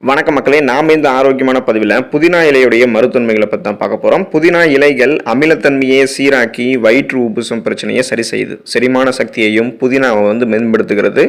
வணக்க மக்களே, நாம் இந்த ஆரோக்கியமான பதிவில் புதினா இலையுடைய மருத்துவன்மைகளை பற்றி தான் பார்க்க போகிறோம். புதினா இலைகள் அமிலத்தன்மையை சீராக்கி வயிற்று உப்புசம் பிரச்சனையை சரி செய்யுது. செரிமான சக்தியையும் புதினாவை மேம்படுத்துகிறது.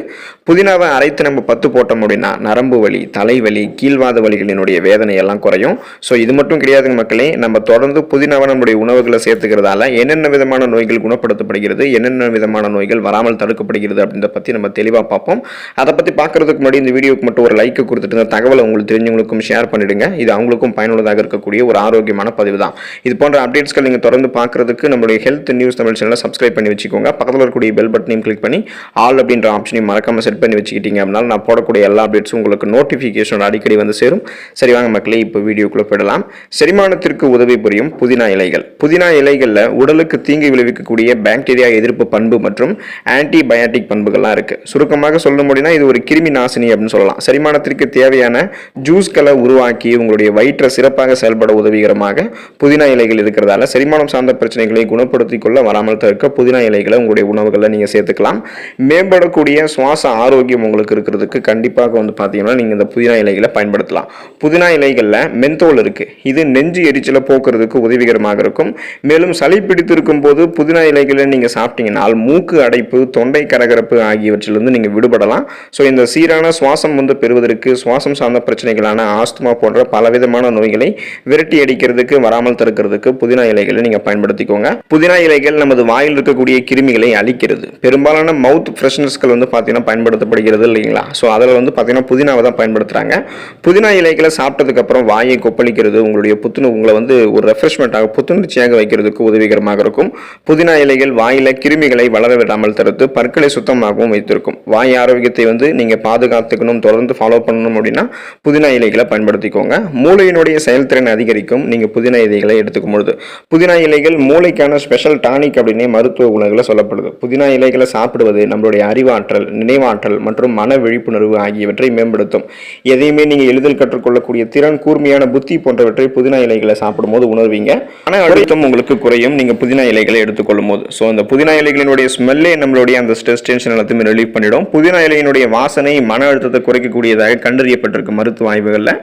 புதினாவை அரைத்து நம்ம பத்து போட்டோம் அப்படின்னா நரம்பு வலி, தலைவலி, கீழ்வாத வலிகளினுடைய வேதனையெல்லாம் குறையும். ஸோ இது மட்டும் கிடையாதுங்க மக்களே, நம்ம தொடர்ந்து புதினாவை நம்முடைய உணவுகளை சேர்த்துக்கிறதால என்னென்ன விதமான நோய்கள் குணப்படுத்தப்படுகிறது, என்னென்ன விதமான நோய்கள் வராமல் தடுக்கப்படுகிறது அப்படின்றத பற்றி நம்ம தெளிவாக பார்ப்போம். அதை பற்றி பார்க்கறதுக்கு முன்னாடி இந்த வீடியோக்கு மட்டும் ஒரு லைக் கொடுத்துட்டு இந்த தகவலை உங்களுக்கு தெரிஞ்சவங்களுக்கும் ஷேர் பண்ணிடுங்க. இது அவங்களுக்கும் பயனுள்ளதாக இருக்கக்கூடிய ஒரு ஆரோக்கியமான பதிவு தான். இது போன்ற அப்டேட்ஸ்கள் நீங்க தொடர்ந்து பார்க்கிறதுக்கு நம்மளுடைய ஹெல்த் நியூஸ் தமிழ் சேனலை சப்ஸ்கிரைப் பண்ணி வச்சுக்கோங்க. பக்கத்தில் இருக்கக்கூடிய பெல் பட்டனையும் கிளிக் பண்ணி ஆல் அப்படின்ற ஆப்ஷனையும் மறக்காம செட் பண்ணி வச்சுக்கிட்டீங்க அப்படின்னா நான் போடக்கூடிய எல்லா அப்டேட்ஸும் உங்களுக்கு நோட்டிஃபிகேஷன் அடிக்கடி வந்து சேரும். சரி வாங்க மக்களே, இப்போ வீடியோக்குள்ள போயிடலாம். செரிமானத்திற்கு உதவி புரியும் புதினா இலைகள். புதினா இலைகளில் உடலுக்கு தீங்கு விளைவிக்கக்கூடிய பாக்டீரியா எதிர்ப்பு பண்பு மற்றும் ஆன்டிபயாட்டிக் பண்புகள்லாம் இருக்கு. சுருக்கமாக சொல்ல முடியும்னா இது ஒரு கிருமி நாசினி அப்படின்னு சொல்லலாம். செரிமானத்திற்கு தேவையான ஜூஸ்களை உருவாக்கி உங்களுடைய வயிற்றை சிறப்பாக செயல்பட உதவிகரமாக புதினா இலைகள் இருக்கிறதால செரிமானம் சார்ந்த பிரச்சனைகளை குணப்படுத்திக் கொள்ள வராமல் தவிர்க்க புதினா இலைகளை உங்களுடைய உணவுகளில் நீங்கள் சேர்த்துக்கலாம். மேம்படக்கூடிய சுவாச ஆரோக்கியம் உங்களுக்கு இருக்கிறதுக்கு கண்டிப்பாக பார்த்தீங்கன்னா நீங்கள் இந்த புதினா இலைகளை பயன்படுத்தலாம். புதினா இலைகளில் மென்தோல் இருக்கு. இது நெஞ்சு எரிச்சலை போக்குறதுக்கு உதவிகரமாக இருக்கும். மேலும் சளி பிடித்திருக்கும் போது புதினா இலைகளை நீங்கள் சாப்பிட்டீங்கன்னா மூக்கு அடைப்பு, தொண்டை கரகரப்பு ஆகியவற்றிலிருந்து நீங்கள் விடுபடலாம். ஸோ இந்த சீரான சுவாசம் பெறுவதற்கு சுவாசம் சார்ந்த பிரச்சனைகளான ஆஸ்துமா போன்ற பலவிதமான நோய்களை விரட்டி அடிக்கிறதுக்கு வராமல் தடுக்கிறதுக்கு புதினா இலைகளை நீங்க பயன்படுத்திக்கோங்க. புதினா இலைகள் நமது வாயில் இருக்கக்கூடிய கிருமிகளை அழிக்கிறது. பெரும்பாலான மவுத் ஃப்ரெஷ்னர்ஸ்கள் பார்த்தீங்கன்னா பயன்படுத்தப்படுகிறது இல்லைங்களா? ஸோ அதில் பார்த்தீங்கன்னா புதினாவை தான் பயன்படுத்துறாங்க. புதினா இலைகளை சாப்பிட்டதுக்கு அப்புறம் வாயை கொப்பளிக்கிறது உங்களுடைய உங்களை ஒரு ரெஃப்ரெஷ்மெண்ட்டாக புத்துணர்ச்சியாக வைக்கிறதுக்கு உதவிகரமாக இருக்கும். புதினா இலைகள் வாயில கிருமிகளை வளர விடாமல் தடுத்து பற்களை சுத்தமாகவும் வைத்திருக்கும். வாய் ஆரோக்கியத்தை நீங்க பாதுகாத்துக்கணும், தொடர்ந்து ஃபாலோ பண்ணணும் அப்படின்னா புதினா இலைகளை பயன்படுத்திக்கோங்க. மூளையினுடைய செயல்திறன் அதிகரிக்கும் நீங்க புதினா இலைகளை எடுத்துக்கும் பொழுது. புதினா இலைகள் மூளைக்கான ஸ்பெஷல் டானிக் அப்படின்னு மருத்துவ உலகில் சொல்லப்படுது. புதினா இலைகளை சாப்பிடுவது நம்மளுடைய அறிவாற்றல், நினைவாற்றல் மற்றும் மன விழிப்புணர்வு ஆகியவற்றை மேம்படுத்தும். எதையுமே நீங்க எளிதில் கற்றுக்கொள்ளக்கூடிய திறன், கூர்மையான புத்தி போன்றவற்றை புதினா இலைகளை சாப்பிடும்போது உணர்வீங்க. மன அழுத்தம் உங்களுக்கு குறையும் நீங்க புதினா இலைகளை எடுத்துக்கொள்ளும் போது. ஸோ அந்த புதினா இலைகளினுடைய ஸ்மெல்லே நம்மளுடைய அந்த ஸ்ட்ரெஸ், டென்ஷன் எல்லாத்தையுமே ரிலீவ் பண்ணிடும். புதினா இலையினுடைய வாசனை மன அழுத்தத்தை குறைக்கக்கூடியதாக கண்டறியப்பட்டிருக்கு மருத்துவ ஆய்வுகளில்.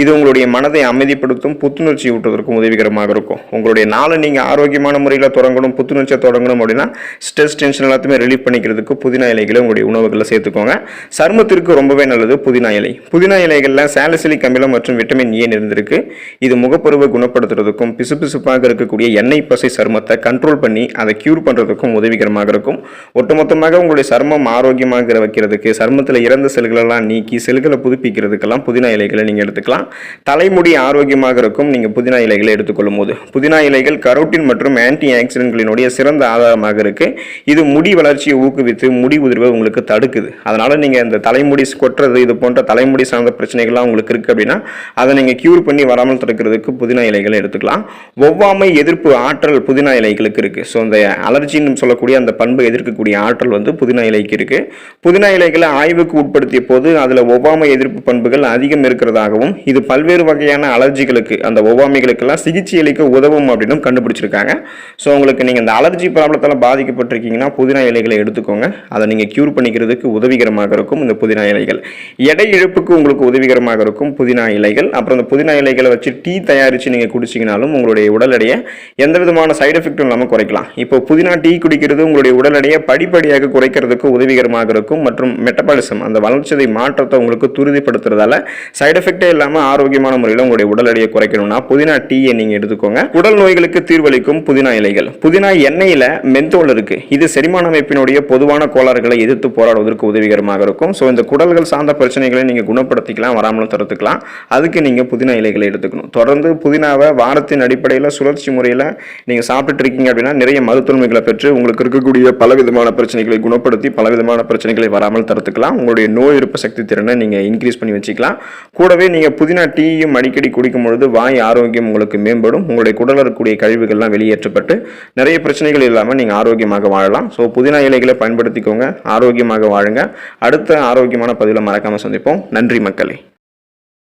இது உங்களுடைய மனதை அமைதிப்படுத்தும், புத்துணர்ச்சி ஊட்டுவதற்கும் உதவிகரமாக இருக்கும். உங்களுடைய நாளை நீங்க ஆரோக்கியமான முறையில் தொடங்கணும், புத்துணர்ச்சியை தொடங்கணும் அப்படின்னா ஸ்ட்ரெஸ், டென்ஷன் எல்லாத்தையுமே ரிலீவ் பண்ணிக்கிறதுக்கு புதினா இலைகளை உங்களுடைய உணவுகளை சேர்த்துக்கோங்க. சருமத்திற்கு ரொம்பவே நல்லது புதினா இலை. புதினா இலைகளில் சாலிசிலிக் அமிலம் மற்றும் விட்டமின் ஏ இருந்திருக்கு. இது முகப்பருவை குணப்படுத்துறதுக்கும் பிசுபிசுப்பாக இருக்கக்கூடிய எண்ணெய் பசை சருமத்தை கண்ட்ரோல் பண்ணி அதை கியூர் பண்றதுக்கும் உதவிகரமாக இருக்கும். ஒட்டுமொத்தமாக உங்களுடைய சருமம் ஆரோக்கியமாக வைக்கிறதுக்கு, சருமத்தில் இறந்த செல்களெல்லாம் நீக்கி செல்களை புதுப்பிக்கிறதுக்கெல்லாம் புதினா இலைகளை நீங்க எடுத்துக்கலாம். தலைமுடி ஆரோக்கியமாக இருக்கும் நீங்க புதினா இலைகளை எடுத்துக்கொள்ளும் போது. புதினா இலைகள் கரோட்டின் மற்றும் ஆன்டி ஆக்சிடென்ட்களினுடைய சிறந்த ஆதாரமாக இருக்கு. இது முடி வளர்ச்சியை ஊக்குவித்து முடி உதிர்வை உங்களுக்கு தடுக்குது. அதனால நீங்க இந்த தலைமுடி கொட்டுறது, இது போன்ற தலைமுடி சார்ந்த பிரச்சனைகள்லாம் உங்களுக்கு இருக்கு அப்படின்னா அதை நீங்க கியூர் பண்ணி வராமல் தடுக்கிறதுக்கு புதினா இலைகளை எடுத்துக்கலாம். ஒவ்வாமை எதிர்ப்பு ஆற்றல் புதினா இலைகளுக்கு இருக்கு. ஸோ இந்த அலர்ஜின்னு சொல்லக்கூடிய அந்த பண்பை எதிர்க்கக்கூடிய ஆற்றல் புதினா இலைக்கு இருக்கு. புதினா இலைகளை ஆய்வுக்கு உட்படுத்திய போது அதுல ஒவ்வாமை எதிர்ப்பு பண்புகள் அதிகம் இருக்கிறதாகவும் இது பல்வேறு வகையான அலர்ஜிகளுக்கு, அந்த ஒவ்வாமைகளுக்கெல்லாம் சிகிச்சை அளிக்க உதவும் அப்படின்னு கண்டுபிடிச்சிருக்காங்க. ஸோ உங்களுக்கு நீங்கள் இந்த அலர்ஜி ப்ராப்ளத்தால் பாதிக்கப்பட்டிருக்கீங்கன்னா புதினா இலைகளை எடுத்துக்கோங்க. அதை நீங்கள் கியூர் பண்ணிக்கிறதுக்கு உதவிகரமாக இருக்கும் இந்த புதினா இலைகள். எடை இழப்புக்கு உங்களுக்கு உதவிகரமாக இருக்கும் புதினா இலைகள். அப்புறம் இந்த புதினா இலைகளை வச்சு டீ தயாரித்து நீங்கள் குடிச்சிங்கனாலும் உங்களுடைய உடல் எடையை எந்த விதமான சைடு எஃபெக்டும் இல்லாமல் குறைக்கலாம். இப்போ புதினா டீ குடிக்கிறது உங்களுடைய உடல் எடையை படிப்படியாக குறைக்கிறதுக்கு உதவிகரமாக இருக்கும் மற்றும் மெட்டபாலிசம், அந்த வளர்ச்சிதை மாற்றத்தை உங்களுக்கு துரிதப்படுத்துறதால சைடு எஃபெக்டே இல்லாமல் ஆரோக்கியமான முறையில் உங்களுடைய உடல் எடையை குறைக்கணும்னா புதினா டீயை நீங்க எடுத்துக்கோங்க. உடல் நோய்களுக்கு தீர்வளிக்கும் புதினா இலைகள். புதினா எண்ணெயில மென்தோல் இருக்கு. இது செரிமான அமைப்பினுடைய பொதுவான கோளாறுகளை எதிர்த்து போராடுவதற்கு உதவிகரமாக இருக்கும். ஸோ இந்த குடல்கள் சார்ந்த பிரச்சனைகளை நீங்க குணப்படுத்திக்கலாம், வராமலும் தடுத்துக்கலாம். அதுக்கு நீங்க புதினா இலைகளை எடுத்துக்கணும். தொடர்ந்து புதினாவை வாரத்தின் அடிப்படையில் சுழற்சி முறையில் நீங்க சாப்பிட்டு இருக்கீங்க அப்படின்னா நிறைய மருத்துவமைகளை பெற்று உங்களுக்கு இருக்கக்கூடிய பலவிதமான பிரச்சனைகளை குணப்படுத்தி பலவிதமான பிரச்சனைகளை வராமல் தடுத்துக்கலாம். உங்களுடைய நோய் எதிர்ப்பு சக்தி திறனை நீங்க இன்க்ரீஸ் பண்ணி வச்சுக்கலாம். கூடவே நீங்க புதினா டீயும் அடிக்கடி குடிக்கும் பொழுது வாய் ஆரோக்கியம் உங்களுக்கு மேம்படும். உங்களுடைய குடலில் இருக்கக்கூடிய கழிவுகள்லாம் வெளியேற்றப்பட்டு நிறைய பிரச்சனைகள் இல்லாமல் நீங்க ஆரோக்கியமாக வாழலாம். ஸோ புதினா இலைகளை பயன்படுத்திக்கோங்க, ஆரோக்கியமாக வாழுங்க. அடுத்த ஆரோக்கியமான பதிவில் மறக்காம சந்திப்போம். நன்றி மக்களே.